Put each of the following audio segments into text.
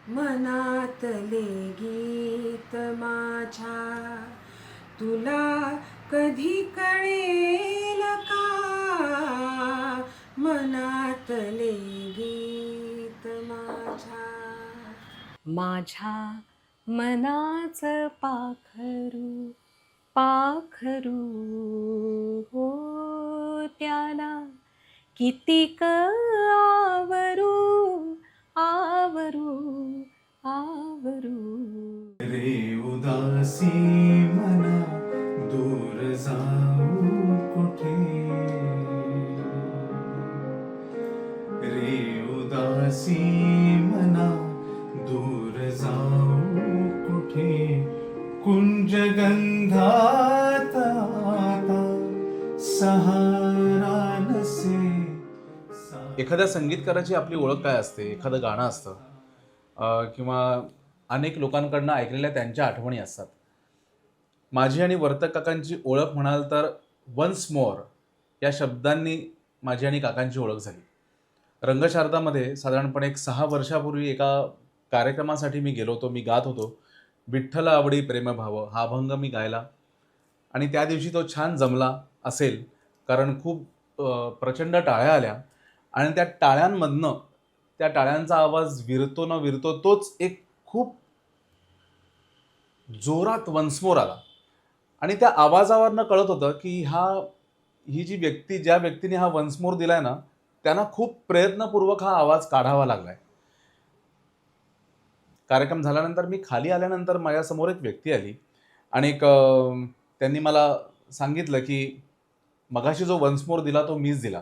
मनातले गीत माझ्या तुला कधी कळेल का? मनातले गीत माझ्या. माझ्या मनाचं पाखरू पाखरू हो त्याला कितीक आवरू आवरू आवरू. रे उदासी मना दूर जाऊ कुठे, रे उदासी मना दूर जाऊ कुठे, कुंज गंधात आता सहारा नसे. एखाद्या संगीतकाराची आपली ओळख काय असते, एखादं गाणं असतं किंवा अनेक लोकांकडनं ऐकलेल्या त्यांच्या आठवणी असतात. माझी आणि वर्तक काकांची ओळख म्हणाल तर वन्स मोर या शब्दांनी माझी आणि काकांची ओळख झाली. रंगशारदामध्ये साधारणपणे एक 6 वर्षापूर्वी एका कार्यक्रमासाठी मी गेलो होतो. मी गात होतो विठ्ठल आवडी प्रेमभाव हा अभंग मी गायला आणि त्या दिवशी तो छान जमला असेल कारण खूप प्रचंड टाळ्या आल्या आणि त्या टाळ्यांमधनं त्या टाळ्यांचा आवाज विरतो न विरतो तोच एक खूप जोरात वन्समोर आला आणि त्या आवाजावरनं कळत होतं की ही जी व्यक्ती ज्या व्यक्तीने हा वन्समोर दिलाय ना त्यांना खूप प्रयत्नपूर्वक हा आवाज काढावा लागलाय. कार्यक्रम झाल्यानंतर मी खाली आल्यानंतर माझ्यासमोर एक व्यक्ती आली आणि त्यांनी मला सांगितलं की मगाशी जो वन्समोर दिला तो मीच दिला.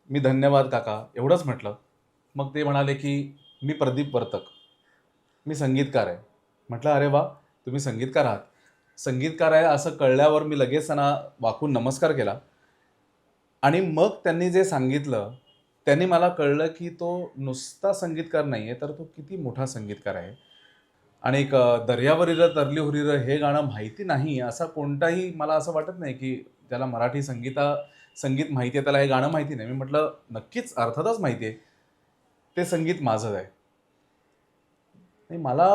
मी धन्यवाद काका एवढंच म्हटलं. मग ते म्हणाले की मी प्रदीप वर्तक, मी संगीतकार आहे. म्हटलं अरे वा, तुम्ही संगीतकार आहात. संगीतकार आहे असं कळल्यावर मी लगेच त्यांना वाकून नमस्कार केला आणि मग त्यांनी जे सांगितलं त्यांनी मला कळलं की तो नुसता संगीतकार नाही आहे तर तो किती मोठा संगीतकार आहे. आणि दर्यावरील तरली हुरीर हे गाणं माहिती नाही असा कोणताही मला असं वाटत नाही की त्याला मराठी संगीत माहिती आहे त्याला हे गाणं माहिती नाही. मी म्हटलं नक्कीच अर्थातच माहिती आहे, ते संगीत माझं आहे. आणि मला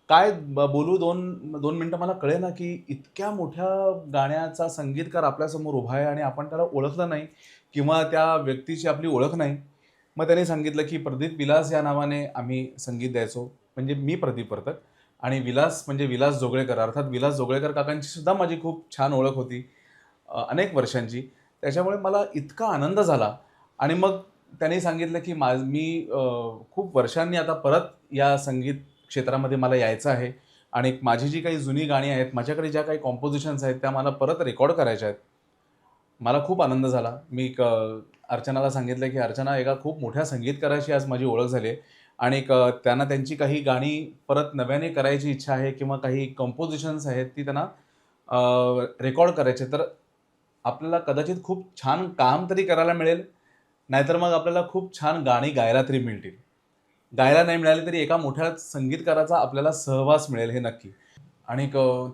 काय बोलू दोन मिनटं मला कळे ना की इतक्या मोठ्या गाण्याचा संगीतकार आपल्यासमोर उभा आहे आणि आपण त्याला ओळखलं नाही किंवा त्या व्यक्तीची आपली ओळख नाही. मग त्याने सांगितलं की प्रदीप विलास या नावाने आम्ही संगीत द्यायचो. म्हणजे मी प्रदीप वर्तक आणि विलास म्हणजे विलास जोगळेकर अर्थात विलास जोगळेकर काकांची सुद्धा माझी खूप छान ओळख होती अनेक वर्षांची. त्याच्यामुळे मला इतका आनंद झाला आणि मग त्यांनी सांगितलं की मी खूप वर्षांनी आता परत या संगीत क्षेत्रामध्ये मला यायचं आहे आणि माझी जी काही जुनी गाणी आहेत, माझ्याकडे ज्या काही कॉम्पोजिशन्स आहेत त्या मला परत रेकॉर्ड करायच्या आहेत. मला खूप आनंद झाला. मी अर्चनाला सांगितलं की अर्चना एका खूप मोठ्या संगीतकाराशी आज माझी ओळख झाली आहे आणि त्यांना त्यांची काही गाणी परत नव्याने करायची इच्छा आहे किंवा काही कंपोजिशन्स आहेत ती त्यांना रेकॉर्ड करायचे. तर आपल्याला कदाचित खूप छान काम तरी करायला मिळेल, नाहीतर मग आपल्याला खूप छान गाणी गायला तरी मिळतील. गायला नाही मिळाली तरी एका मोठ्या संगीतकाराचा आपल्याला सहवास मिळेल हे नक्की. आणि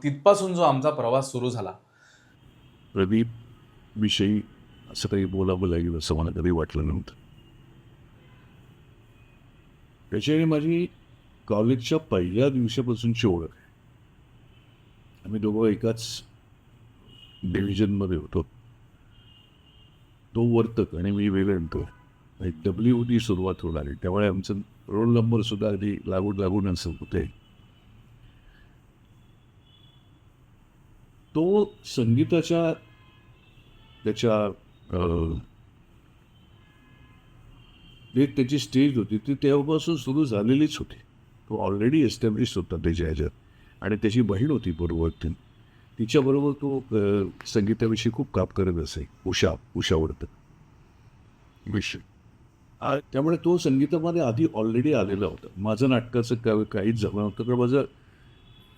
तिथपासून जो आमचा प्रवास सुरू झाला. प्रदीप विषयी असं काही बोलावं लागेल असं मला कधी वाटलं नव्हतं. त्याच्याने माझी कॉलेजच्या पहिल्या दिवसापासूनची ओळख आहे. आम्ही दोघं एकाच डिव्हिजनमध्ये होतो. तो वर्तक आणि मी वेगळं. WD सुरुवात होऊ लागली त्यामुळे आमचं रोल नंबरसुद्धा अगदी लागून असं होते. तो संगीताच्या त्याच्या त्याची स्टेज होती ती तेव्हापासून सुरू झालेलीच होती. तो ऑलरेडी एस्टॅब्लिश होता त्याच्या ह्याच्यात आणि त्याची बहीण होती बरोबर. तिच्याबरोबर तो संगीताविषयी खूप काम करत असे. उषा वर्तक विषय. त्यामुळे तो संगीतामध्ये आधी ऑलरेडी आलेला होता. माझं नाटकाचं काहीच झालं नव्हतं तर माझं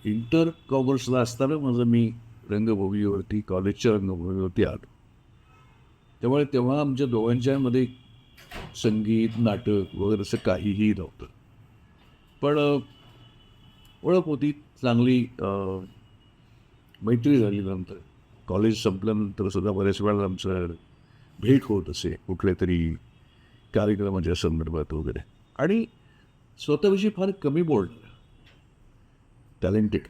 इंटर कॉमर्सला असताना मी रंगभूमीवरती कॉलेजच्या रंगभूमीवरती आलो. त्यामुळे तेव्हा आमच्या दोघांच्यामध्ये संगीत नाटक वगैरे असं काहीही नव्हतं. पण ओळख होती चांगली. मैत्री झाली. नंतर कॉलेज संपल्यानंतर सुद्धा बऱ्याच वेळा आमचं भेट होत असे कुठल्या तरी कार्यक्रमाच्या संदर्भात वगैरे. आणि स्वतःविषयी फार कमी बोलणार, टॅलेंटेड.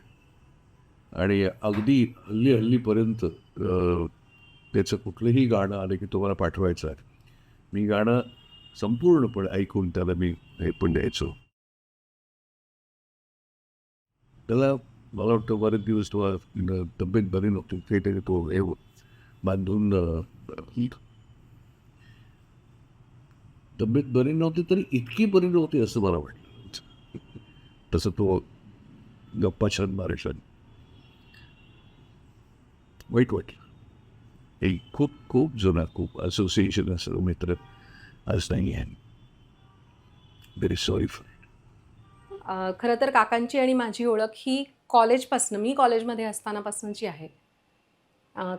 आणि अगदी हल्लीपर्यंत त्याचं कुठलंही गाणं आलं की तुम्हाला पाठवायचं आहे, मी गाणं संपूर्णपणे ऐकून त्याला मी हे पण द्यायचो. त्याला मला वाटतं बरेच दिवस तो तब्येत बरी नव्हती, ते तो हे बांधून तब्येत बरी नव्हती तरी इतकी बरी नव्हती असं मला वाटलं. तसं तो गप्पा छान मारायचा. वाईट वाटलं. हे खूप खूप जुना, खूप असोसिएशन असं मित्र आज नाही आहे. Very sorry for. खरं तर काकांची आणि माझी ओळख ही कॉलेजपासनं, मी कॉलेजमध्ये असतानापासूनची आहे.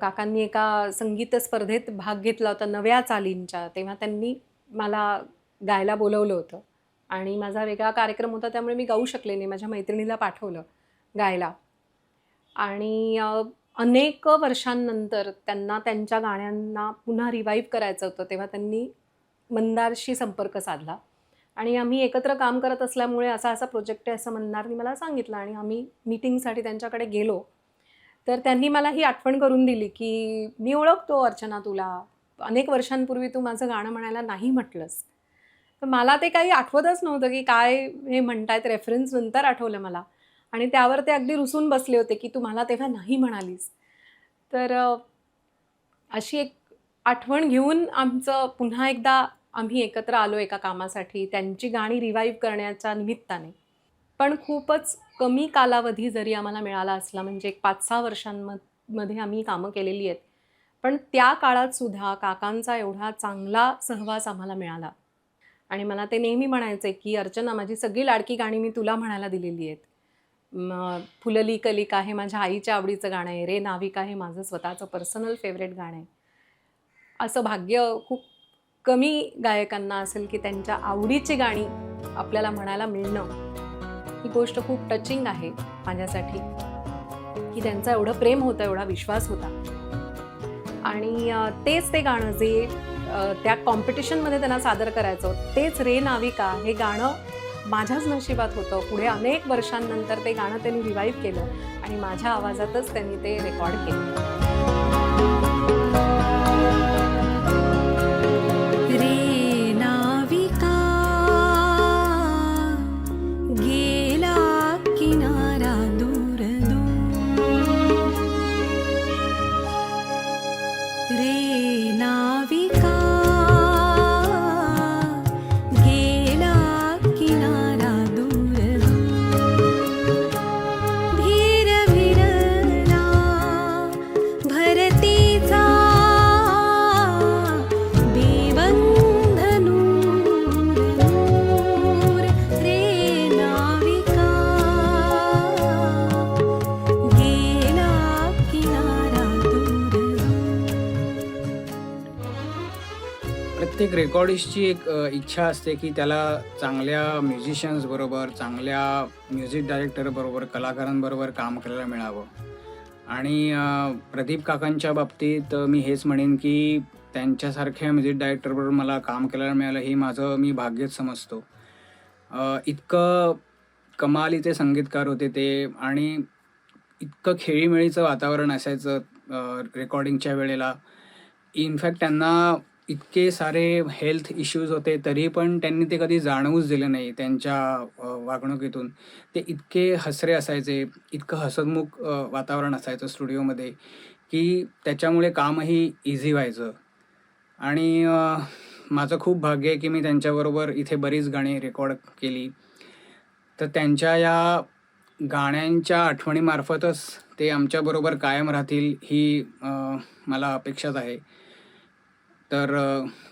काकांनी एका संगीत स्पर्धेत भाग घेतला होता नव्या चालींच्या. तेव्हा त्यांनी मला गायला बोलवलं होतं आणि माझा वेगळा कार्यक्रम होता, त्यामुळे मी गाऊ शकले नाही. माझ्या मैत्रिणीला पाठवलं गायला आणि अनेक वर्षांनंतर त्यांना त्यांच्या गाण्यांना पुन्हा रिवाईव्ह करायचं होतं. तेव्हा त्यांनी मंदारशी संपर्क साधला आणि आम्ही एकत्र काम करत असल्यामुळे असा प्रोजेक्ट आहे असं मंदारनी मला सांगितलं आणि आम्ही मीटिंगसाठी त्यांच्याकडे गेलो. तर त्यांनी मला ही आठवण करून दिली की मी ओळखतो अर्चना तुला, अनेक वर्षांपूर्वी तू माझं गाणं म्हणायला नाही म्हटलंस. तर मला ते काही आठवतच नव्हतं की काय हे म्हणतायत, रेफरन्स नंतर आठवलं मला आणि त्यावर ते अगदी रुसून बसले होते की तू मला तेव्हा नाही म्हणालीस. तर अशी एक आठवण घेऊन आमचं पुन्हा एकदा आम्ही एकत्र आलो एका कामासाठी, त्यांची गाणी रिवाईव्ह करण्याच्या निमित्ताने. पण खूपच कमी कालावधी जरी आम्हाला मिळाला असला, म्हणजे एक 5-6 वर्षांमध्ये आम्ही कामं केलेली आहेत, पण त्या काळातसुद्धा काकांचा एवढा चांगला सहवास आम्हाला मिळाला. आणि मला ते नेहमी म्हणायचे की अर्चना, माझी सगळी लाडकी गाणी मी तुला म्हणायला दिलेली आहेत. फुलली कलिका हे माझ्या आईच्या आवडीचं गाणं आहे, रे नाविका हे माझं स्वतःचं पर्सनल फेवरेट गाणं आहे. असं भाग्य खूप कमी गायकांना असेल की त्यांच्या आवडीची गाणी आपल्याला म्हणायला मिळणं. ही गोष्ट खूप टचिंग आहे माझ्यासाठी की त्यांचं एवढं प्रेम होतं, एवढा विश्वास होता. आणि तेच ते गाणं जे त्या कॉम्पिटिशनमध्ये त्यांना सादर करायचं, तेच रे नाविका हे गाणं माझ्याच नशिबात होतं. पुढे अनेक वर्षांनंतर ते गाणं त्यांनी रिवाईव्ह केलं आणि माझ्या आवाजातच त्यांनी ते रेकॉर्ड केलं. रे नाविका गेला किनारा दूर दूर, रे नाविका गेला किनारा दूर दूर, धीर विरला भरतीचा प्रत्येक रेकॉर्डिस्टची एक इच्छा असते की त्याला चांगल्या म्युझिशियन्सबरोबर, चांगल्या म्युझिक डायरेक्टरबरोबर, कलाकारांबरोबर काम करायला मिळावं. आणि प्रदीप काकांच्या बाबतीत मी हेच म्हणेन की त्यांच्यासारख्या म्युझिक डायरेक्टरबरोबर मला काम करायला मिळालं हे मी भाग्यच समजतो. इतकं कमालीचे संगीतकार होते ते आणि इतकं खेळीमेळीचं वातावरण असायचं रेकॉर्डिंगच्या वेळेला. इनफॅक्ट त्यांना इतके सारे हेल्थ इश्यूज होते तरी पण त्यांनी ते कधी जाणवूच दिलं नाही त्यांच्या वागणुकीतून. ते इतके हसरे असायचे, इतकं हसतमुख वातावरण असायचं स्टुडिओमध्ये की त्याच्यामुळे कामही इझी व्हायचं. आणि माझं खूप भाग्य आहे की मी त्यांच्याबरोबर इथे बरीच गाणी रेकॉर्ड केली. तर त्यांच्या या गाण्यांच्या आठवणीमार्फतच ते आमच्याबरोबर कायम राहतील ही मला अपेक्षाच आहे. तर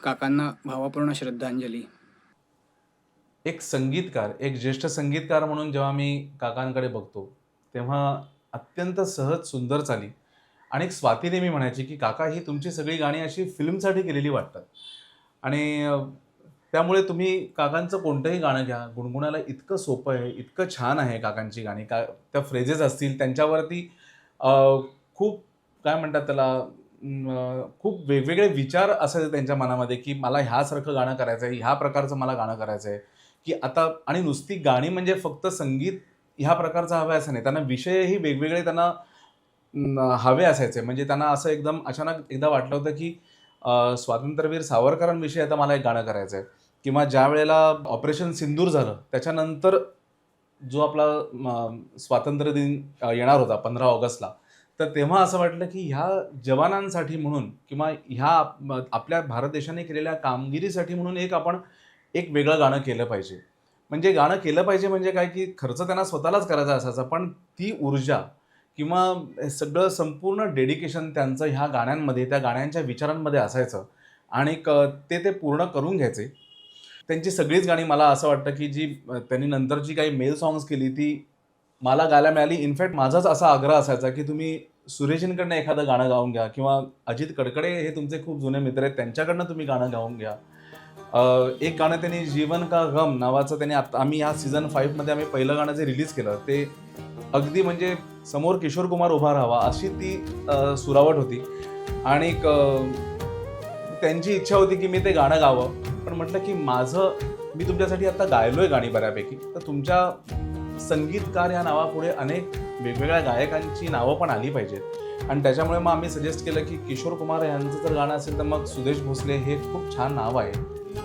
काकांना भावपूर्ण श्रद्धांजली. एक संगीतकार, एक ज्येष्ठ संगीतकार म्हणून जेव्हा मी काकांकडे बघतो तेव्हा अत्यंत सहज, सुंदर चाली आणि एक स्वाती नेहमी म्हणायची की काका, ही तुमची सगळी गाणी अशी फिल्मसाठी केलेली वाटतात. आणि त्यामुळे तुम्ही काकांचं कोणतंही गाणं घ्या, गुणगुणायला इतकं सोपं आहे, इतकं छान आहे काकांची गाणी. त्या फ्रेजेस असतील त्यांच्यावरती खूप काय म्हणतात त्याला, खूप वेगवेगळे विचार असायचे त्यांच्या मनामध्ये की मला ह्यासारखं गाणं करायचं आहे, ह्या प्रकारचं मला गाणं करायचं आहे, की आता आणि नुसती गाणी म्हणजे फक्त संगीत ह्या प्रकारचं हवं असं नाही, त्यांना विषयही वेगवेगळे त्यांना हवे असायचे. म्हणजे त्यांना असं एकदम अचानक एकदा वाटलं होतं की स्वातंत्र्यवीर सावरकरांविषयी आता मला एक गाणं करायचं आहे, किंवा ज्या वेळेला ऑपरेशन सिंदूर झालं त्याच्यानंतर जो आपला स्वातंत्र्य दिन येणार होता 15 ऑगस्टला, तर तेव्हा असं वाटलं की ह्या जवानांसाठी म्हणून किंवा ह्या आपल्या भारत देशाने केलेल्या कामगिरीसाठी म्हणून आपण एक वेगळं गाणं केलं पाहिजे. म्हणजे गाणं केलं पाहिजे म्हणजे काय, की खर्च त्यांना स्वतःलाच करायचा असायचा, पण ती ऊर्जा किंवा हे सगळं संपूर्ण डेडिकेशन त्यांचं ह्या गाण्यांमध्ये, त्या गाण्यांच्या विचारांमध्ये असायचं आणि ते पूर्ण करून घ्यायचे. त्यांची सगळीच गाणी मला असं वाटतं की जी त्यांनी नंतरची काही मेल सॉंग्स केली ती मला गायला मिळाली. इनफॅक्ट माझाच असा आग्रह असायचा की तुम्ही सुरेशजींकडनं एखादं गाणं गाऊन घ्या, किंवा अजित कडकडे हे तुमचे खूप जुने मित्र आहेत, त्यांच्याकडनं तुम्ही गाणं गाऊन घ्या. एक गाणं त्यांनी जीवन का गम नावाचं त्यांनी आम्ही ह्या सीझन 5 मध्ये आम्ही पहिलं गाणं जे रिलीज केलं ते अगदी म्हणजे समोर किशोर कुमार उभा राहावा अशी ती सुरावट होती. आणि त्यांची इच्छा होती की मी ते गाणं गावं, पण म्हटलं की मी तुमच्यासाठी आता गायलोय गाणी बऱ्यापैकी, तर तुमच्या संगीतकार या नावापुढे अनेक वेगवेगळ्या गायकांची नावं पण आली पाहिजेत. आणि त्याच्यामुळे मग आम्ही सजेस्ट केलं की किशोर कुमार यांचं जर गाणं असेल तर मग सुदेश भोसले हे खूप छान नाव आहे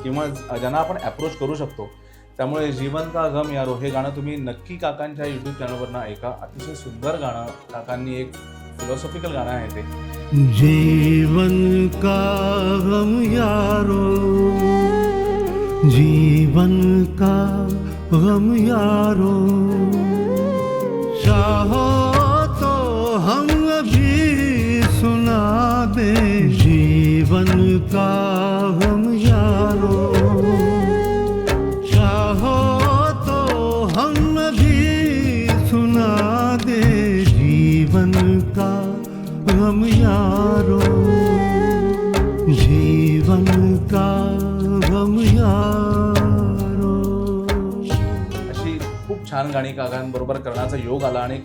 किंवा ज्यांना आपण अप्रोच करू शकतो. त्यामुळे जीवन का गम यारो हे गाणं तुम्ही नक्की काकांच्या यूट्यूब चॅनलवरनं ऐका. अतिशय सुंदर गाणं, काकांनी एक फिलॉसॉफिकल गाणं आहे ते. जीवन का गम यारो, जीवन का गम यारो, चाहो तो हम भी सुना दे. जीवन का गम यारो, चाहो तो हम भी सुना दे. जीवन का गम यारो, जीवन का गम यारो. अशी खूप छान गाणी काकांबरोबर करण्याचा योग आला आणि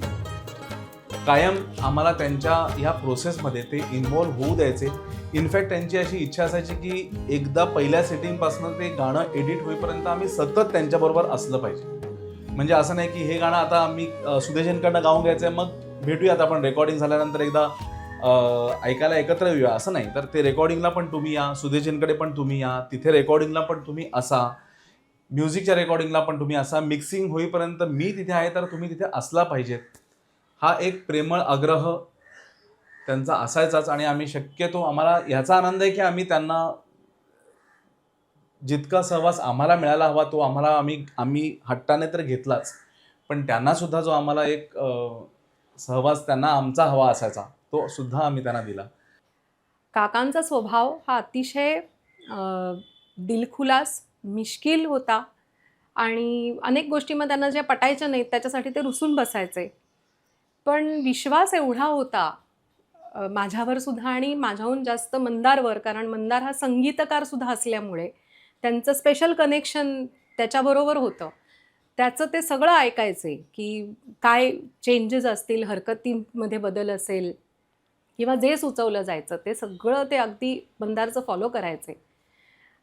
कायम आम्हाला त्यांच्या ह्या प्रोसेसमध्ये ते इन्व्हॉल्व होऊ द्यायचे. इनफॅक्ट त्यांची अशी इच्छा असायची की एकदा पहिल्या सेटिंगपासून ते गाणं एडिट होईपर्यंत आम्ही सतत त्यांच्याबरोबर असलं पाहिजे. म्हणजे असं नाही की हे गाणं आता आम्ही सुदेशजींकडनं गाऊन घ्यायचं आहे, मग भेटूयात आपण रेकॉर्डिंग झाल्यानंतर एकदा ऐकायला एकत्र येऊया, असं नाही. तर ते रेकॉर्डिंगला पण तुम्ही या, सुदेशजींकडे पण तुम्ही या, तिथे रेकॉर्डिंगला पण तुम्ही असा, म्युझिकच्या रेकॉर्डिंगला पण तुम्ही असा, मिक्सिंग होईपर्यंत मी तिथे आहे तर तुम्ही तिथे असला पाहिजेत. हा एक प्रेमळ आग्रह त्यांचा असायचाच. आणि आम्ही शक्यतो, आम्हाला ह्याचा आनंद आहे की आम्ही त्यांना जितका सहवास आम्हाला मिळायला हवा तो आम्ही हट्टाने तर घेतलाच, पण त्यांना सुद्धा जो आम्हाला एक सहवास त्यांना आमचा हवा असायचा तो सुद्धा आम्ही त्यांना दिला. काकांचा स्वभाव हा अतिशय दिलखुलास, मिश्किल होता आणि अनेक गोष्टींमध्ये त्यांना ज्या पटायच्या नाहीत त्याच्यासाठी ते रुसून बसायचे. पण विश्वास एवढा होता माझ्यावर सुद्धा आणि माझ्याहून जास्त मंदारवर, कारण मंदार हा संगीतकार सुद्धा असल्यामुळे त्यांचं स्पेशल कनेक्शन त्याच्याबरोबर होतं. त्याचं ते सगळं ऐकायचे की काय चेंजेस असतील, हरकतींमध्ये बदल असेल किंवा जे सुचवलं जायचं ते सगळं ते अगदी मंदारचं फॉलो करायचे.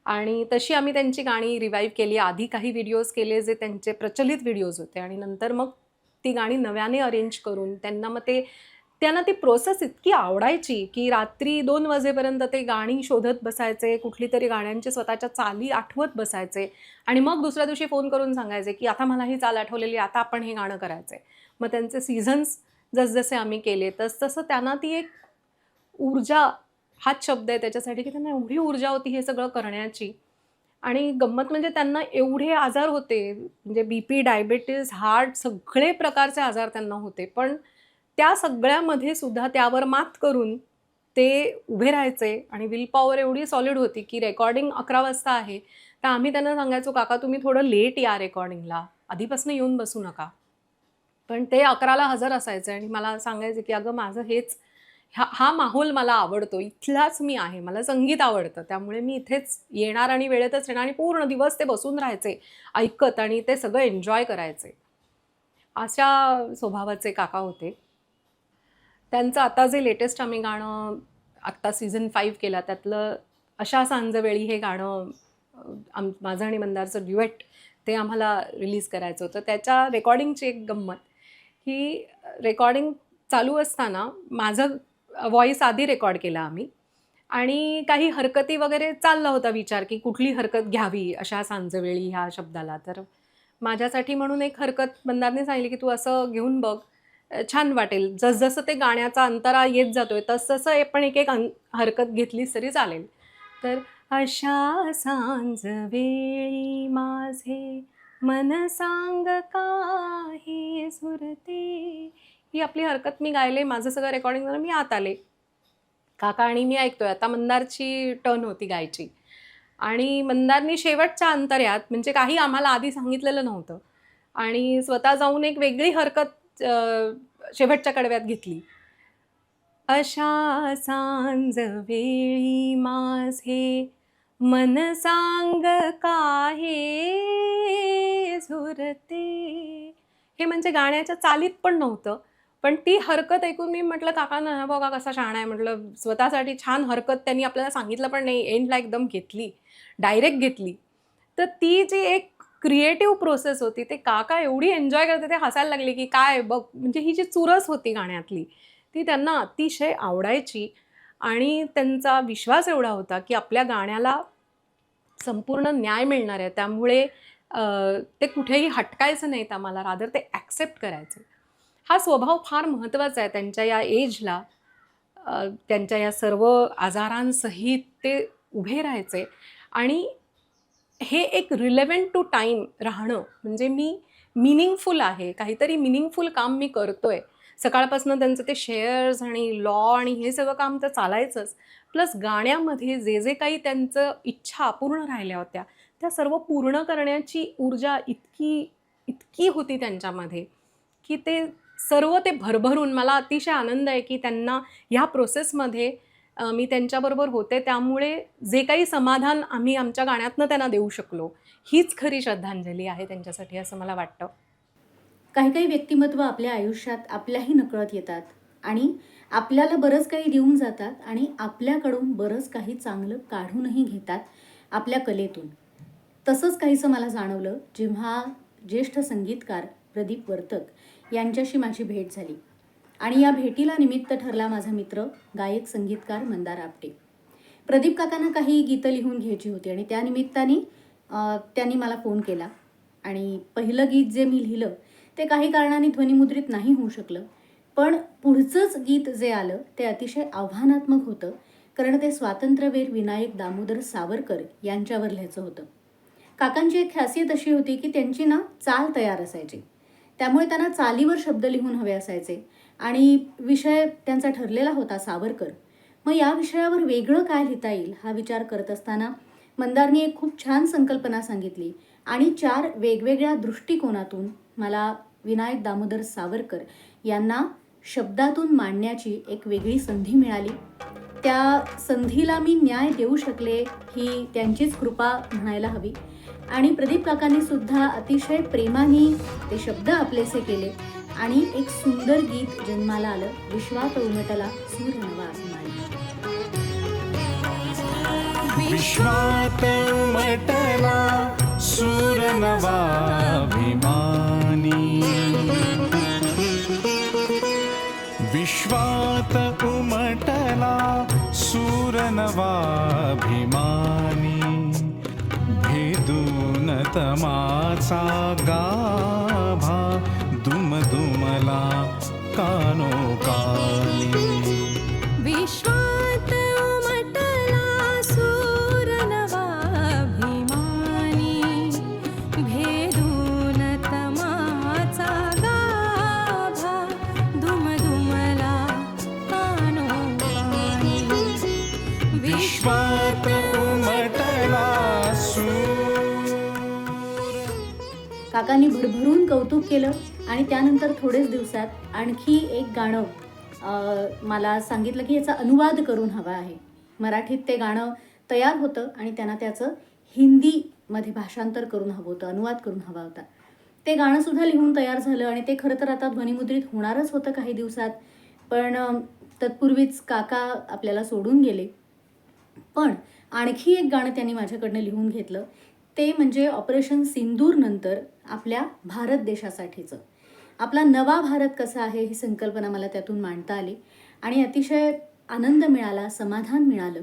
आणि तशी आम्ही त्यांची गाणी रिवाईव्ह केली. आधी काही व्हिडिओज केले जे त्यांचे प्रचलित व्हिडिओज होते आणि नंतर मग ती गाणी नव्याने अरेंज करून त्यांना ती प्रोसेस इतकी आवडायची की रात्री 2 वाजेपर्यंत ते गाणी शोधत बसायचे, कुठली तरी गाण्यांचे स्वतःच्या चाली आठवत बसायचे आणि मग दुसऱ्या दिवशी फोन करून सांगायचे की आता मला ही चाल आठवलेली, आता आपण हे गाणं करायचं आहे. मग त्यांचे सीझन्स जसजसे आम्ही केले तसतसं त्यांना ती एक ऊर्जा, हाच शब्द आहे त्याच्यासाठी, की त्यांना एवढी ऊर्जा होती हे सगळं करण्याची. आणि गंमत म्हणजे त्यांना एवढे आजार होते, म्हणजे BP, डायबिटीज, हार्ट, सगळे प्रकारचे आजार त्यांना होते, पण त्या सगळ्यामध्ये सुद्धा त्यावर मात करून ते उभे राहायचे. आणि विल पॉवर एवढी सॉलिड होती की रेकॉर्डिंग 11 वाजता आहे तर आम्ही त्यांना सांगायचो काका तुम्ही थोडं लेट या रेकॉर्डिंगला, आधीपासून येऊन बसू नका. पण ते 11ला हजर असायचे आणि मला सांगायचे की अगं माझं हेच हा माहोल मला आवडतो, इथलाच मी आहे, मला संगीत आवडतं, त्यामुळे मी इथेच येणार आणि वेळेतच येणार. आणि पूर्ण दिवस ते बसून राहायचे ऐकत आणि ते सगळं एन्जॉय करायचे. अशा स्वभावाचे काका होते. त्यांचं आता जे लेटेस्ट आम्ही गाणं आत्ता सीझन 5 केला त्यातलं अशा सांजवेळी हे गाणं माझं आणि मंदारचं ड्युएट ते आम्हाला रिलीज करायचं होतं. त्याच्या रेकॉर्डिंगची एक गंमत, की रेकॉर्डिंग चालू असताना माझं व्हॉईस आधी रेकॉर्ड केला आम्ही आणि काही हरकती वगैरे चालला होता विचार, की कुठली हरकत घ्यावी अशा सांजवेळी ह्या शब्दाला. तर माझ्यासाठी म्हणून एक हरकत मंदारने सांगितली, की तू असं घेऊन बघ, छान वाटेल. जसजसं ते गाण्याचा अंतरा येत जातोय तसतसं पण एक एक हरकत घेतलीस तरी चालेल. तर अशा सांजवेळी माझे मन सांग काही सुरते, ही आपली हरकत मी गायले. माझं सगळं रेकॉर्डिंग झालं, मी आत आले. काका आणि मी ऐकतोय. आता मंदारची टर्न होती गायची आणि मंदारनी शेवटच्या अंतर्यात, म्हणजे काही आम्हाला आधी सांगितलेलं नव्हतं आणि स्वतः जाऊन एक वेगळी हरकत शेवटच्या कडव्यात घेतली. अशा सांजवेळी माझे मन सांग काहे झुरते, हे म्हणजे गाण्याच्या चालीत पण नव्हतं. पण ती हरकत ऐकून मी म्हटलं, काकांना हा बघा कसा शहाणा आहे म्हटलं, स्वतःसाठी छान हरकत त्यांनी आपल्याला सांगितलं पण नाही, एंडला एकदम घेतली, डायरेक्ट घेतली. तर ती जी एक क्रिएटिव्ह प्रोसेस होती, ते काका एवढी एन्जॉय करते, ते हसायला लागले, की काय बघ, म्हणजे ही जी चुरस होती गाण्यातली ती त्यांना अतिशय आवडायची आणि त्यांचा विश्वास एवढा होता, की आपल्या गाण्याला संपूर्ण न्याय मिळणार आहे. त्यामुळे ते कुठेही हटकायचं नाहीत आम्हाला, रादर ते ॲक्सेप्ट करायचे. हा स्वभाव फार महत्त्वाचा आहे त्यांच्या या एजला. त्यांच्या या सर्व आजारांसहित ते उभे राहायचे आणि हे एक रिलेव्हंट टू टाईम राहणं, म्हणजे मी मिनिंगफुल आहे, काहीतरी मिनिंगफुल काम मी करतोय. सकाळपासून त्यांचं ते शेअर्स आणि लॉ आणि हे सगळं काम तर चालायचंच, प्लस गाण्यामध्ये जे जे काही त्यांचं इच्छा अपूर्ण राहिल्या होत्या त्या सर्व पूर्ण करण्याची ऊर्जा इतकी इतकी होती त्यांच्यामध्ये, की ते सर्व ते भरभरून, मला अतिशय आनंद आहे की त्यांना ह्या प्रोसेसमध्ये मी त्यांच्याबरोबर होते. त्यामुळे जे काही समाधान आम्ही आमच्या गाण्यातनं त्यांना देऊ शकलो, हीच खरी श्रद्धांजली आहे त्यांच्यासाठी, असं मला वाटतं. काही काही व्यक्तिमत्व आपल्या आयुष्यात आपल्याही नकळत येतात आणि आपल्याला बरंच काही देऊन जातात आणि आपल्याकडून बरंच काही चांगलं काढूनही घेतात आपल्या कलेतून. तसंच काहीसं मला जाणवलं जेव्हा ज्येष्ठ संगीतकार प्रदीप वर्तक यांच्याशी माझी भेट झाली आणि या भेटीला निमित्त ठरला माझा मित्र गायक संगीतकार मंदार आपटे. प्रदीप काकांना काही गीतं लिहून घ्यायची होती आणि त्या निमित्ताने त्यांनी मला फोन केला आणि पहिलं गीत जे मी लिहिलं ते काही कारणाने ध्वनिमुद्रित नाही होऊ शकलं, पण पुढचंच गीत जे आलं ते अतिशय आव्हानात्मक होतं, कारण ते स्वातंत्र्यवीर विनायक दामोदर सावरकर यांच्यावर लिहायचं होतं. काकांची एक खासियत अशी होती की त्यांची ना चाल तयार असायची, त्यामुळे त्यांना चालीवर शब्द लिहून हवे असायचे आणि विषय त्यांचा ठरलेला होता सावरकर. मग या विषयावर वेगळं काय लिहिता येईल हा विचार करत असताना मंदारनी एक खूप छान संकल्पना सांगितली आणि 4 वेगवेगळ्या दृष्टिकोनातून मला विनायक दामोदर सावरकर यांना शब्दातून मांडण्याची एक वेगळी संधी मिळाली. त्या संधीला मी न्याय देऊ शकले ही त्यांचीच कृपा म्हणायला हवी आणि प्रदीप काकांनी सुद्धा अतिशय प्रेमाने ते शब्द आपलेसे केले आणि एक सुंदर गीत जन्माला आलं. विश्वात उमटला सूर नवा अभिमानी. विश्वात उमटला सूर नवा अभिमानी. विश्वात उमटला सूर नवा अभिमानी. भेदून तमाचा गाभा दुमदुमला कानोकानी. विश्वात उमटला सूर नवा अभिमानी. भेदून तमाचा गाभा दुमदुमला कानोकानी. विश्वात उमटला काकांनी भरभरून कौतुक केलं आणि त्यानंतर थोडेच दिवसात आणखी एक गाणं मला सांगितलं की याचा अनुवाद करून हवा आहे. मराठीत ते गाणं तयार होतं आणि त्यांना त्याचं हिंदीमध्ये भाषांतर करून हवं होतं, अनुवाद करून हवा होता. ते गाणंसुद्धा लिहून तयार झालं आणि ते खरं तर आता ध्वनिमुद्रित होणारच होतं काही दिवसात, पण तत्पूर्वीच काका आपल्याला सोडून गेले. पण आणखी एक गाणं त्यांनी माझ्याकडनं लिहून घेतलं. ते म्हणजे ऑपरेशन सिंदूरनंतर आपल्या भारत देशासाठीचं. आपला नवा भारत कसा आहे ही संकल्पना मला त्यातून मांडता आली आणि अतिशय आनंद मिळाला, समाधान मिळालं.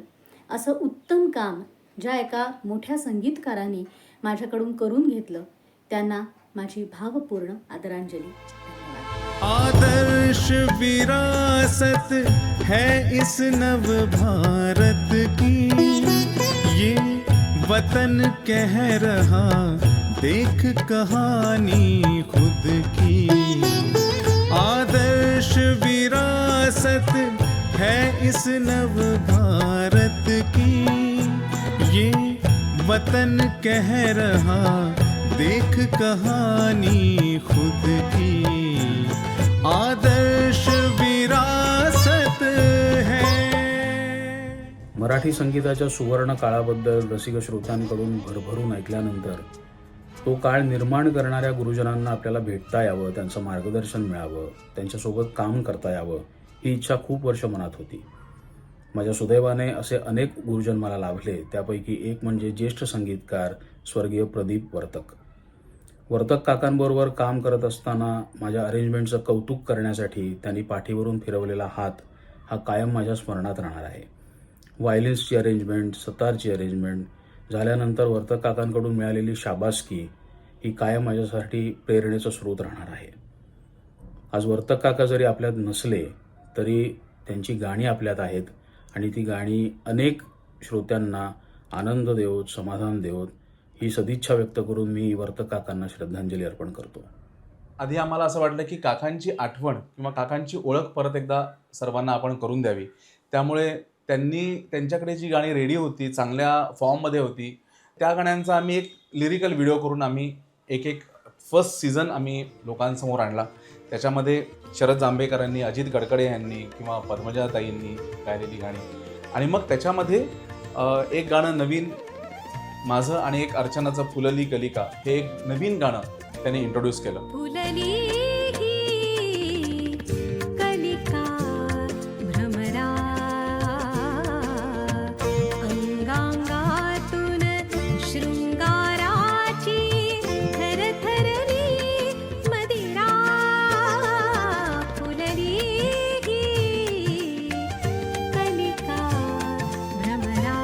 असं उत्तम काम ज्या एका मोठ्या संगीतकारांनी माझ्याकडून करून घेतलं त्यांना माझी भावपूर्ण आदरांजली. आदर्श विरासत है इस नव भारत की, ये वतन कह रहा देख कहानी खुद की. आदर्श विरासत है इस नव भारत की, ये वतन कह रहा देख कहानी खुद की. आदर्श विरासत है. मराठी संगीताच्या सुवर्ण काळाबद्दल रसिक श्रोत्यांकडून भरभरून ऐकल्यानंतर तो काळ निर्माण करणाऱ्या गुरुजनांना आपल्याला भेटता यावं, त्यांचं मार्गदर्शन मिळावं, त्यांच्यासोबत काम करता यावं ही इच्छा खूप वर्ष मनात होती. माझ्या सुदैवाने असे अनेक गुरुजन मला लाभले. त्यापैकी एक म्हणजे ज्येष्ठ संगीतकार स्वर्गीय प्रदीप वर्तक. वर्तक काकांबरोबर काम करत असताना माझ्या अरेंजमेंटचं कौतुक करण्यासाठी त्यांनी पाठीवरून फिरवलेला हात हा कायम माझ्या स्मरणात राहणार आहे. व्हायलिन्सची अरेंजमेंट, सतारची अरेंजमेंट झाल्यानंतर वर्तक काकांकडून मिळालेली शाबासकी ही कायम माझ्यासाठी प्रेरणेचा स्रोत राहणार आहे. आज वर्तक काका जरी आपल्यात नसले तरी त्यांची गाणी आपल्यात आहेत आणि ती गाणी अनेक श्रोत्यांना आनंद देवोत, समाधान देवोत ही सदिच्छा व्यक्त करून मी वर्तक काकांना श्रद्धांजली अर्पण करतो. आधी आम्हाला असं वाटलं की काकांची आठवण किंवा काकांची ओळख परत एकदा सर्वांना आपण करून द्यावी. त्यामुळे त्यांच्याकडे जी गाणी रेडी होती, चांगल्या फॉर्ममध्ये होती, त्या गाण्यांचा आम्ही एक लिरिकल व्हिडिओ करून आम्ही एक फर्स्ट सीझन आम्ही लोकांसमोर आणला. त्याच्यामध्ये शरद जांभेकरांनी, अजित गडकरे यांनी किंवा पद्मजाताईंनी गायलेली गाणी आणि मग त्याच्यामध्ये एक गाणं नवीन माझं आणि एक अर्चनाचं फुलली कलिका हे एक नवीन गाणं त्यांनी इंट्रोड्यूस केलं. फुलली ही कलिका भ्रमरा अंगांगातून शृंगाराची थरथरली मदिरा. फुलली ही कलिका भ्रमरा.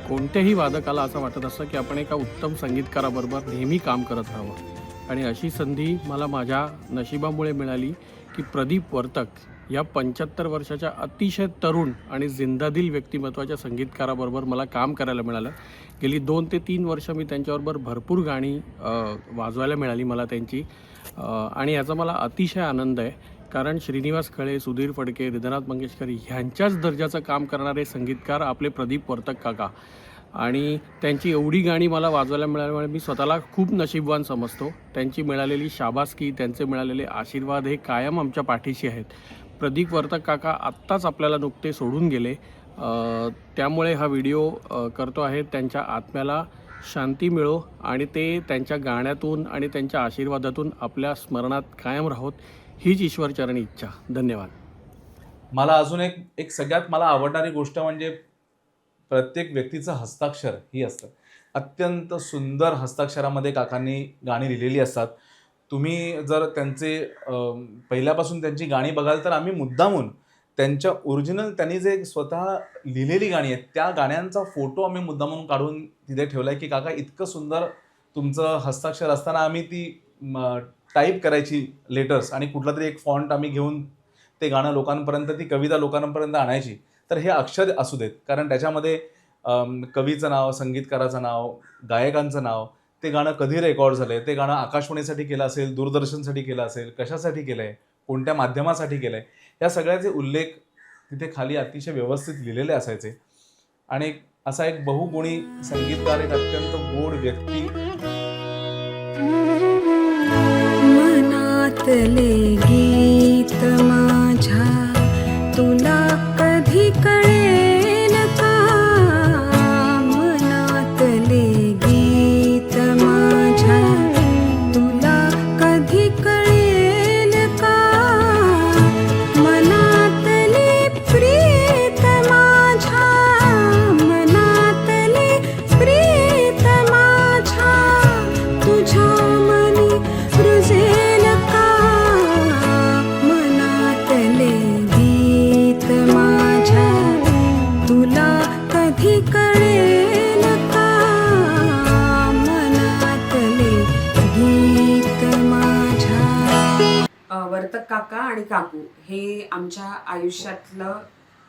कोणत्याही वादकाला असं वाटत असतं की आपण एका उत्तम संगीतकाराबरोबर नेहमी काम करत राहावं आणि अशी संधी मला माझ्या नशिबामुळे मिळाली की प्रदीप वर्तक या 75 वर्षाच्या अतिशय तरुण आणि जिंदादिल व्यक्तिमत्वाच्या संगीतकाराबरोबर मला काम करायला मिळालं. गेली 2 ते 3 वर्ष मी त्यांच्याबरोबर भरपूर गाणी वाजवायला मिळाली मला त्यांची आणि याचा मला अतिशय आनंद आहे. कारण श्रीनिवास खळे, सुधीर फडके, हृदयनाथ मंगेशकर ह्यांच्याच दर्जाचं काम करणारे संगीतकार आपले प्रदीप वर्तक काका आणि त्यांची एवढी गाणी मला वाजवायला मिळाल्यामुळे मी स्वतःला खूप नशीबवान समजतो. त्यांची मिळालेली शाबासकी, त्यांचे मिळालेले आशीर्वाद हे कायम आमच्या पाठीशी आहेत. प्रदीप वर्तक काका आत्ताच आपल्याला नुकते सोडून गेले, त्यामुळे हा व्हिडिओ करतो आहे. त्यांच्या आत्म्याला शांती मिळो आणि ते त्यांच्या गाण्यातून आणि त्यांच्या आशीर्वादातून आपल्या स्मरणात कायम राहोत हीच ईश्वरचरणी इच्छा. धन्यवाद. मला अजून एक सगळ्यात मला आवडणारी गोष्ट म्हणजे प्रत्येक व्यक्तीचं हस्ताक्षर ही असतं. अत्यंत सुंदर हस्ताक्षरामध्ये काकांनी गाणी लिहिलेली असतात. तुम्ही जर त्यांचे पहिल्यापासून त्यांची गाणी बघाल तर आम्ही मुद्दामून त्यांच्या ओरिजिनल त्यांनी जे स्वतः लिहिलेली गाणी आहेत त्या गाण्यांचा फोटो आम्ही मुद्दामून काढून तिथे ठेवला आहे की काका इतकं सुंदर तुमचं हस्ताक्षर असताना आम्ही ती टाईप करायची लेटर्स आणि कुठला तरी एक फॉन्ट आम्ही घेऊन ते गाणं लोकांपर्यंत, ती कविता लोकांपर्यंत आणायची. तर हे अक्षर असू देत, कारण त्याच्यामध्ये कवीचं नाव, संगीतकाराचं नाव, गायकांचं नाव, ते गाणं कधी रेकॉर्ड झालं आहे, ते गाणं आकाशवाणीसाठी केलं असेल, दूरदर्शनसाठी केलं असेल, कशासाठी केलं आहे, कोणत्या माध्यमासाठी केलं आहे, या सगळ्याचे उल्लेख तिथे खाली अतिशय व्यवस्थित लिहिलेले असायचे. आणि असा एक बहुगुणी संगीतकार, एक अत्यंत गोड व्यक्ती. मनातले गीत माझ्या तुला कधी कळेल का? मनातले गीत माझ्या तुला कधी कळेल का? मनातली प्रीत माझ्या, मनातली कधी कळेल का मनातले गीत माझ्या. वर्तक काका आणि काकू हे आमच्या आयुष्यातलं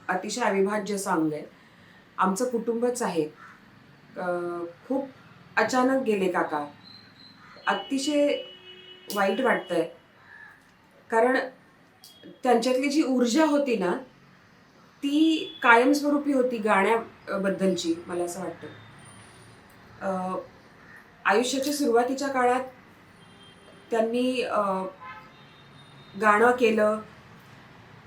अतिशय अविभाज्य सॉंग आहे. आमचं कुटुंबच आहे. खूप अचानक गेले काका. अतिशय वाईट वाटतंय, कारण त्यांच्यातली जी ऊर्जा होती ना ती कायमस्वरूपी होती गाण्याबद्दलची. मला असं वाटतं आयुष्याच्या सुरुवातीच्या काळात त्यांनी गाणं केलं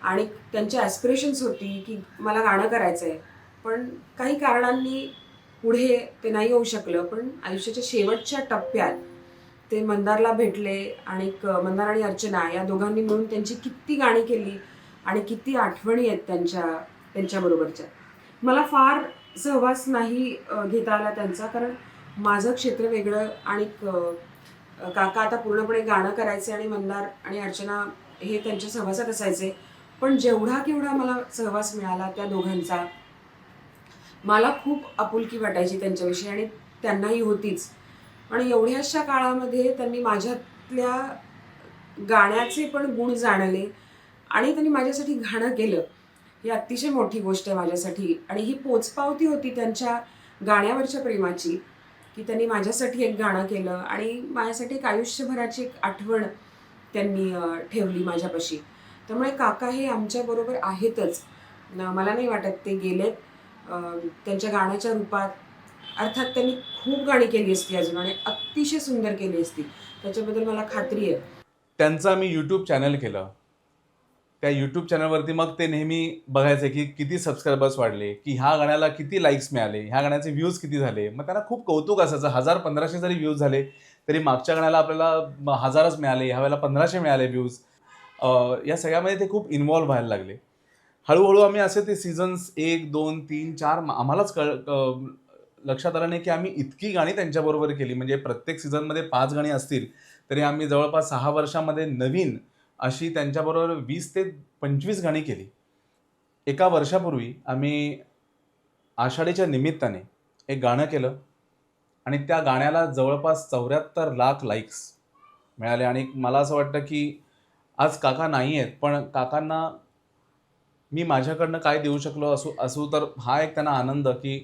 आणि त्यांची ॲस्पिरेशन्स होती की मला गाणं करायचं आहे, पण काही कारणांनी पुढे ते नाही होऊ शकलं. पण आयुष्याच्या शेवटच्या टप्प्यात ते मंदारला भेटले आणि मंदार आणि अर्चना या दोघांनी मिळून त्यांची किती गाणी केली आणि किती आठवणी आहेत त्यांच्याबरोबरच्या. मला फार सहवास नाही घेता आला त्यांचा, कारण माझं क्षेत्र वेगळं आणि काका आता पूर्णपणे गाणं करायचे आणि मंदार आणि अर्चना हे त्यांच्या सहवासात असायचे. पण जेवढा केवढा मला सहवास मिळाला त्या दोघांचा, मला खूप आपुलकी वाटायची त्यांच्याविषयी आणि त्यांनाही होतीच. आणि एवढ्याशा काळामध्ये त्यांनी माझ्यातल्या गाण्याचे पण गुण जाणले आणि त्यांनी माझ्यासाठी गाणं केलं. ही अतिशय मोठी गोष्ट आहे माझ्यासाठी. आणि ही पोचपावती होती त्यांच्या गाण्यावरच्या प्रेमाची, की त्यांनी माझ्यासाठी एक गाणं केलं आणि माझ्यासाठी एक आयुष्यभराची एक आठवण त्यांनी ठेवली माझ्यापाशी. त्यामुळे काका हे आमच्याबरोबर आहेतच. मला नाही वाटत ते गेलेत. त्यांच्या गाण्याच्या रूपात अर्थात त्यांनी खूप गाणी केली असती अजून आणि अतिशय सुंदर केली असती, त्याच्याबद्दल मला खात्री आहे. त्यांचं आम्ही यूट्यूब चॅनल केलं. त्या यूट्यूब चॅनलवरती मग ते नेहमी बघायचे की किती सबस्क्रायबर्स वाढले, की ह्या गाण्याला किती लाईक्स मिळाले, ह्या गाण्याचे व्ह्यूज किती झाले. मग त्यांना खूप कौतुक असायचं. 1000-1500 जरी व्ह्यूज झाले तरी मागच्या गाण्याला आपल्याला 1000च मिळाले, ह्या वेळेला 1500 मिळाले व्ह्यूज. या सगळ्यामध्ये ते खूप इन्व्हॉल्व्ह व्हायला लागले. हळूहळू आम्ही असे ते सीझन्स 1, 2, 3, 4 आम्हालाच लक्षात आलं नाही की आम्ही इतकी गाणी त्यांच्याबरोबर केली. म्हणजे प्रत्येक सीझनमध्ये 5 गाणी असतील तरी आम्ही जवळपास 6 वर्षामध्ये नवीन अशी त्यांच्याबरोबर 20 ते 25 गाणी केली. एका वर्षापूर्वी आम्ही आषाढीच्या निमित्ताने एक गाणं केलं आणि त्या गाण्याला जवळपास 74 लाख लाईक्स मिळाले. आणि मला असं वाटतं की आज काका नाही आहेत, पण काकांना मी माझ्याकडनं काय देऊ शकलो असू तर हा एक त्यांना आनंद, की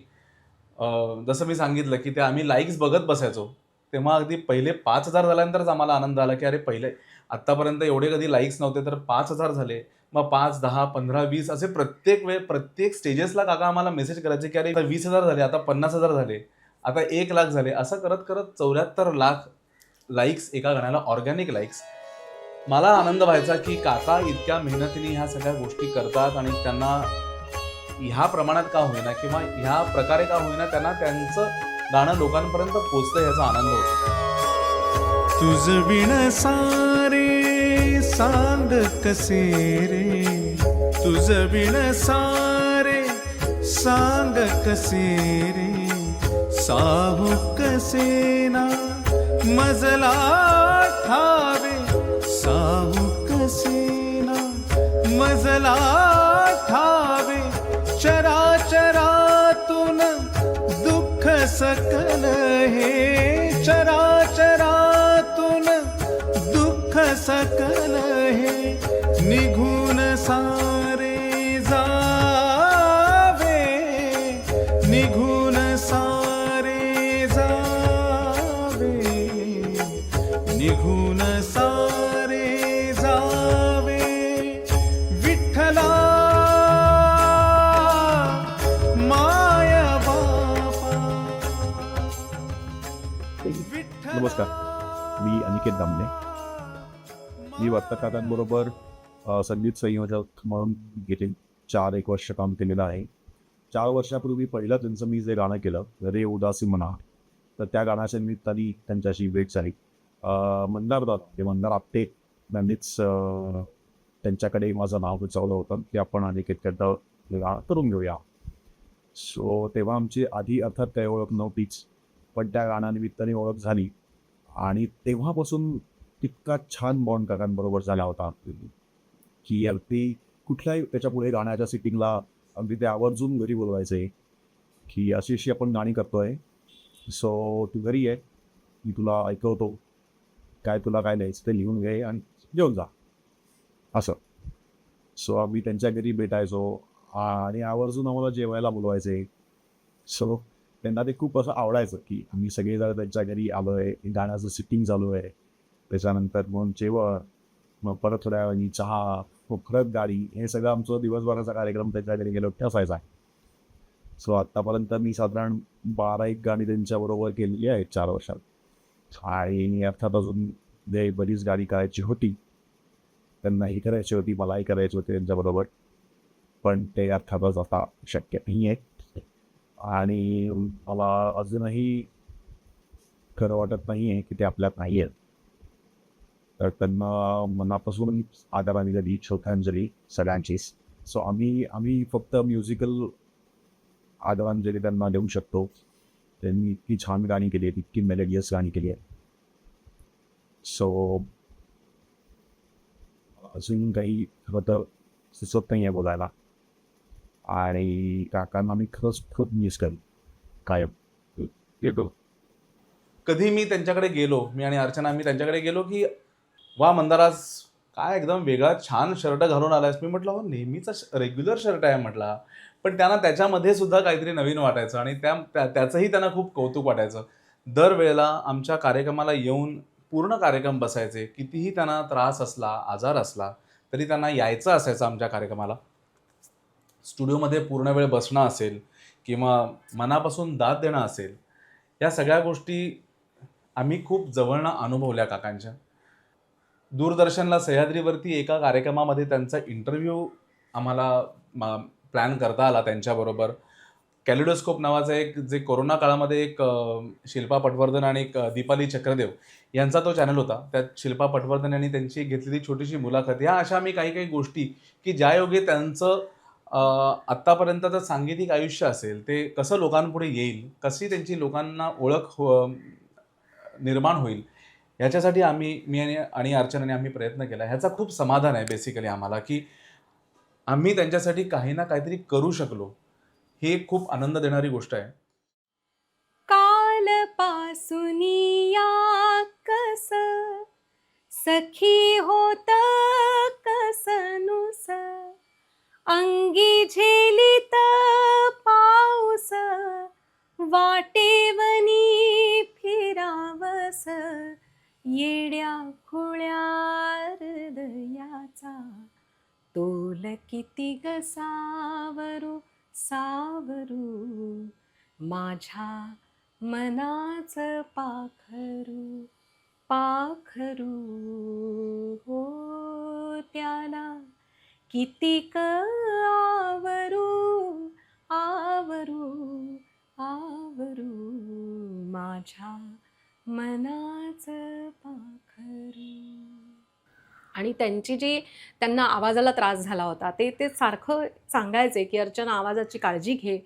जसं मी सांगितलं की ते आम्ही लाईक्स बघत बसायचो, तेव्हा अगदी पहिले 5000 झाल्यानंतरच आम्हाला आनंद आला की अरे पहिले आत्तापर्यंत एवढे कधी लाईक्स नव्हते, तर 5000 झाले. मग 5, 10, 15, 20 असे प्रत्येक स्टेजेसला काका आम्हाला मेसेज करायचे की अरे 20,000 झाले, आता 50,000 झाले, आता 1 लाख झाले. असं करत करत 74 लाख लाईक्स एका गाण्याला, ऑर्गॅनिक लाईक्स. मला आनंद व्हायचा की काका इतक्या मेहनतीने ह्या सगळ्या गोष्टी करतात आणि त्यांना ह्या प्रमाणात का होईना किंवा ह्या प्रकारे का होईना त्यांना त्यांचं गाणं लोकांपर्यंत पोचतं ह्याचा आनंद होतो. तुझ विण सारे सांग कसे रे, तुझ विण सारे सांग कसे रे, साहू कसे ना मजला ठावे, साहू कसे ना मजला ठावे, चराचरातून दुःख सकल हे, चराचरातून दुःख सकल हे, निघून सारे जावे, निघून सारे जावे, निघून सारे जावे. विठ्ठला माया बापा. नमस्कार, मी अनिकेत दामणे. मी वर्तक काकांबरोबर संगीत संयोजक म्हणून गेले 4-1 वर्ष काम केलेलं आहे. 4 वर्षापूर्वी पहिलं त्यांचं मी जे गाणं केलं रे उदासी म्हणा, तर त्या गाण्याच्या निमित्ताने त्यांच्याशी भेट झाली. मंदार आपटे त्यांनीच त्यांच्याकडे माझं नाव सुचवलं होतं की आपण अनिकेतकडं गाणं करून घेऊया. सो तेव्हा आमची आधी अर्थात काही ओळख नव्हतीच, पण त्या गाण्यानिमित्ताने ओळख झाली आणि तेव्हापासून तितका छान बॉन्ड काकांबरोबर झाला होता की अगदी कुठल्याही त्याच्या पुढे गाण्याच्या सिटिंगला अगदी ते आवर्जून घरी बोलवायचे की अशी अशी आपण गाणी करतोय, सो तू घरी आहे, मी तुला ऐकवतो, तुला काय लिहायचं ते लिहून घे आणि जेवून जा असं. सो आम्ही त्यांच्या घरी भेटायचो आणि आवर्जून आम्हाला जेवायला बोलवायचे. सो त्यांना ते खूप असं आवडायचं की आम्ही सगळेजण त्यांच्या घरी आलो आहे, गाण्याचं सिटिंग चालू आहे, त्याच्यानंतर मग जेवण, मग परत थोड्या वेळाने चहा, मग परत गाडी, हे सगळं आमचं दिवसभराचा कार्यक्रम त्यांच्या घरी गेलो असायचा. सो आत्तापर्यंत मी साधारण 12-1 गाणी त्यांच्याबरोबर केलेली आहेत 4 वर्षात. आणि अर्थात अजून जे बरीच गाणी करायची होती, त्यांनाही करायची होती, मलाही करायची होती त्यांच्याबरोबर, पण ते अर्थातच आता शक्य नाही आहे. आणि मला अजूनही खरं वाटत नाही आहे की ते आपल्यात नाही आहेत. तर त्यांना मनापासून आदरांजली दिली, श्रद्धांजली सगळ्यांचीच. सो आम्ही फक्त म्युझिकल आदरांजली त्यांना देऊ शकतो. त्यांनी इतकी छान गाणी केली आहेत, इतकी मेलोडियस गाणी केली आहेत. सो अजून काही खरं तर सुचत नाही आहे बोलायला. आणि काकांना मी खरंच खूप मिस करेन कायम. येतो कधी मी त्यांच्याकडे गेलो, मी आणि अर्चना आम्ही त्यांच्याकडे गेलो की वा मंदाराज, काय एकदम वेगळा छान शर्ट घालून आलायस. मी म्हटलं हो नेहमीचा रेग्युलर शर्ट आहे म्हटला, पण त्यांना त्याच्यामध्ये सुद्धा काहीतरी नवीन वाटायचं आणि त्याचंही त्यांना खूप कौतुक वाटायचं. दरवेळेला आमच्या कार्यक्रमाला येऊन पूर्ण कार्यक्रम बसायचे. कितीही त्यांना त्रास असला, आजार असला तरी त्यांना यायचं असायचं आमच्या कार्यक्रमाला. स्टुडिओमध्ये पूर्ण वेळ बसणं असेल किंवा मनापासून दाद देणं असेल, या सगळ्या गोष्टी आम्ही खूप जवळनं अनुभवल्या काकांच्या. दूरदर्शनला सह्याद्रीवरती एका कार्यक्रमामध्ये त्यांचा इंटरव्ह्यू आम्हाला प्लॅन करता आला त्यांच्याबरोबर. कॅलिडोस्कोप नावाचं एक जे कोरोना काळामध्ये एक शिल्पा पटवर्धन आणि एक दीपाली चक्रदेव यांचा तो चॅनल होता. त्यात शिल्पा पटवर्धन यांनी त्यांची घेतलेली छोटीशी मुलाखत, ह्या अशा आम्ही काही काही गोष्टी की ज्यायोगे त्यांचं आत्तापर्यंतचं सांगीतिक आयुष्य असेल ते कसं लोकांपुढे येईल, कशी त्यांची लोकांना ओळख निर्माण होईल, ह्याच्यासाठी मी आणि अर्चनाने आम्ही प्रयत्न केला. ह्याचा खूप समाधान आहे बेसिकली आम्हाला की आम्ही त्यांच्यासाठी काही ना काहीतरी करू शकलो. ही खूप आनंद देणारी गोष्ट आहे. कालपासुनिया कस सखी होत कसनुस अंगी झेलित पाऊस वाटेवनी फिरावस येड्या खुळ्या हृदयाचा तोल किती ग सावरू सावरू माझ्या मनाचं पाखरू पाखरू हो त्याला कितीक आवरू आवरू आवरू माझ्या मनाचं पाखरू. आणि त्यांची जी त्यांना आवाजाला त्रास झाला होता ते सारखं सांगायचे की अर्चना आवाजाची काळजी घे,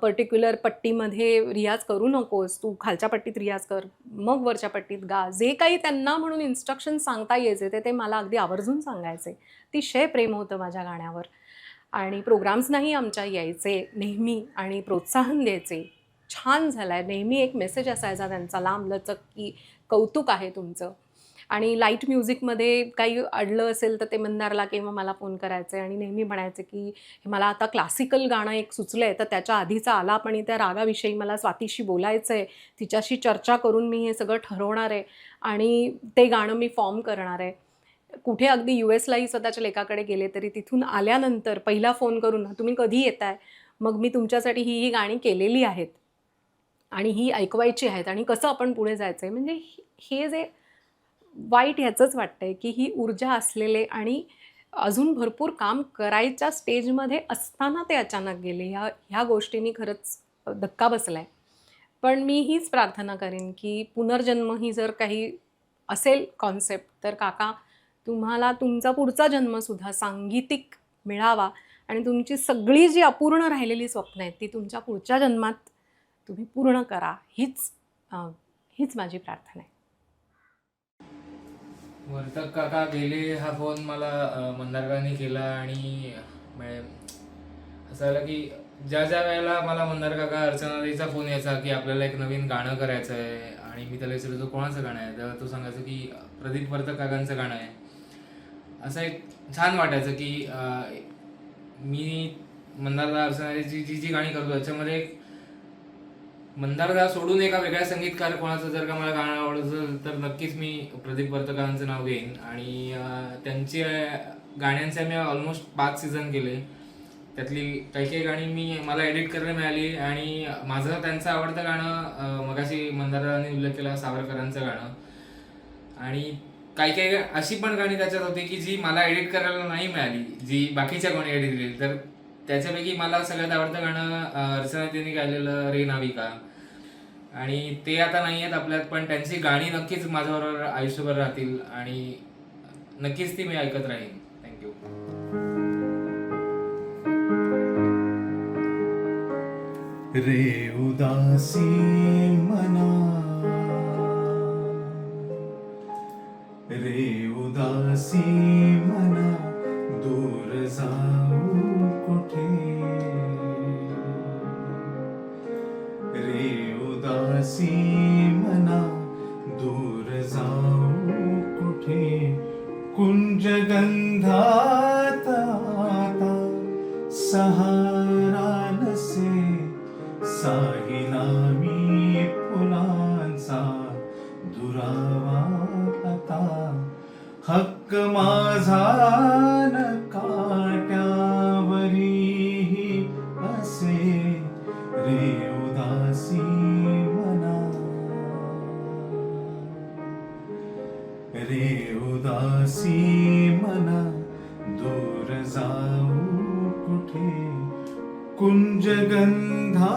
पर्टिक्युलर पट्टीमध्ये रियाज करू नकोस, तू खालच्या पट्टीत रियाज कर, मग वरच्या पट्टीत गा. जे काही त्यांना म्हणून इन्स्ट्रक्शन सांगता यायचे ते मला अगदी आवर्जून सांगायचे. अतिशय प्रेम होतं माझ्या गाण्यावर. आणि प्रोग्राम्सनाही आमच्या यायचे नेहमी आणि प्रोत्साहन द्यायचे. छान झालं आहे, नेहमी एक मेसेज असायचा त्यांचा लांबलचक की कौतुक आहे तुमचं. आणि लाईट म्युझिकमध्ये काही अडलं असेल तर ते मंदारला किंवा मला फोन करायचे आणि नेहमी म्हणायचे की मला आता क्लासिकल गाणं एक सुचलं आहे, तर त्याच्या आधीचा आलाप आणि त्या रागाविषयी मला स्वातीशी बोलायचं आहे, तिच्याशी चर्चा करून मी हे सगळं ठरवणार आहे आणि ते गाणं मी फॉर्म करणार आहे. कुठे अगदी USलाही स्वतःच्या लेकाकडे गेले तरी तिथून आल्यानंतर पहिला फोन करून तुम्ही कधी येताय, मग मी तुमच्यासाठी ही गाणी केलेली आहेत आणि ही ऐकवायची आहेत आणि कसं आपण पुढे जायचं आहे. म्हणजे हे जे वाईट ह्याचंच वाटतं आहे की ही ऊर्जा असलेले आणि अजून भरपूर काम करायच्या स्टेजमध्ये असताना ते अचानक गेले. ह्या गोष्टींनी खरंच धक्का बसला आहे. पण मी हीच प्रार्थना करेन की पुनर्जन्म ही जर काही असेल कॉन्सेप्ट, तर काका तुम्हाला तुमचा पुढचा जन्मसुद्धा सांगीतिक मिळावा आणि तुमची सगळी जी अपूर्ण राहिलेली स्वप्न आहेत ती तुमच्या पुढच्या जन्मात तुम्ही पूर्ण करा. हीच माझी प्रार्थना आहे. वर्तक काका गेले हा फोन मला मंदारकारांनी केला आणि असं झालं की ज्या ज्या वेळेला मला मंदार काका अर्चनाताईचा फोन यायचा की आपल्याला एक नवीन गाणं करायचं आहे आणि मी त्याला विचारायचो कोणाचं गाणं आहे, तेव्हा तो सांगायचा की प्रदीप वर्तक काकांचं गाणं आहे. असं एक छान वाटायचं की मी मंदारदा अर्चनाताईची जी जी गाणी करतो त्याच्यामध्ये मंदारदा सोडून एका वेगळ्या संगीतकार कोणाचं जर का मला गाणं आवडतं तर नक्कीच मी प्रदीप वर्तकांचं नाव घेईन. आणि त्यांची गाण्यांचे मी ऑलमोस्ट 5 सीझन केले. त्यातली काही काही गाणी मला एडिट करायला मिळाली. आणि माझं त्यांचं आवडतं गाणं मगाशी मंदारदांनी उल्लेख केला सावरकरांचं गाणं. आणि काही काही अशी पण गाणी त्याच्यात होती की जी मला एडिट करायला नाही मिळाली, जी बाकीच्या कोणी एडिट केली. तर त्याच्यापैकी मला सगळ्यात आवडतं गाणं अर्चनाताईंनी गायलेलं रे नाविका. आणि ते आता नाही आहेत आपल्यात, पण त्यांची गाणी नक्कीच माझ्याबरोबर आयुष्यभर राहतील आणि नक्कीच ती मी ऐकत राहीन. थँक्यू. रे उदासी मना, रे उदासी मना, दूर जाऊ कुठे. रे उदासी मना, दूर जाऊ कुठे. कुंज गंधात आता सहारा नसे, साहिला मी फुलांचा दुरावा आता. हक्क माझा न काट्यावरी असे, रे उदासी मना. रे उदासी मना, दूर जाऊ कुठे. कुंज गंधा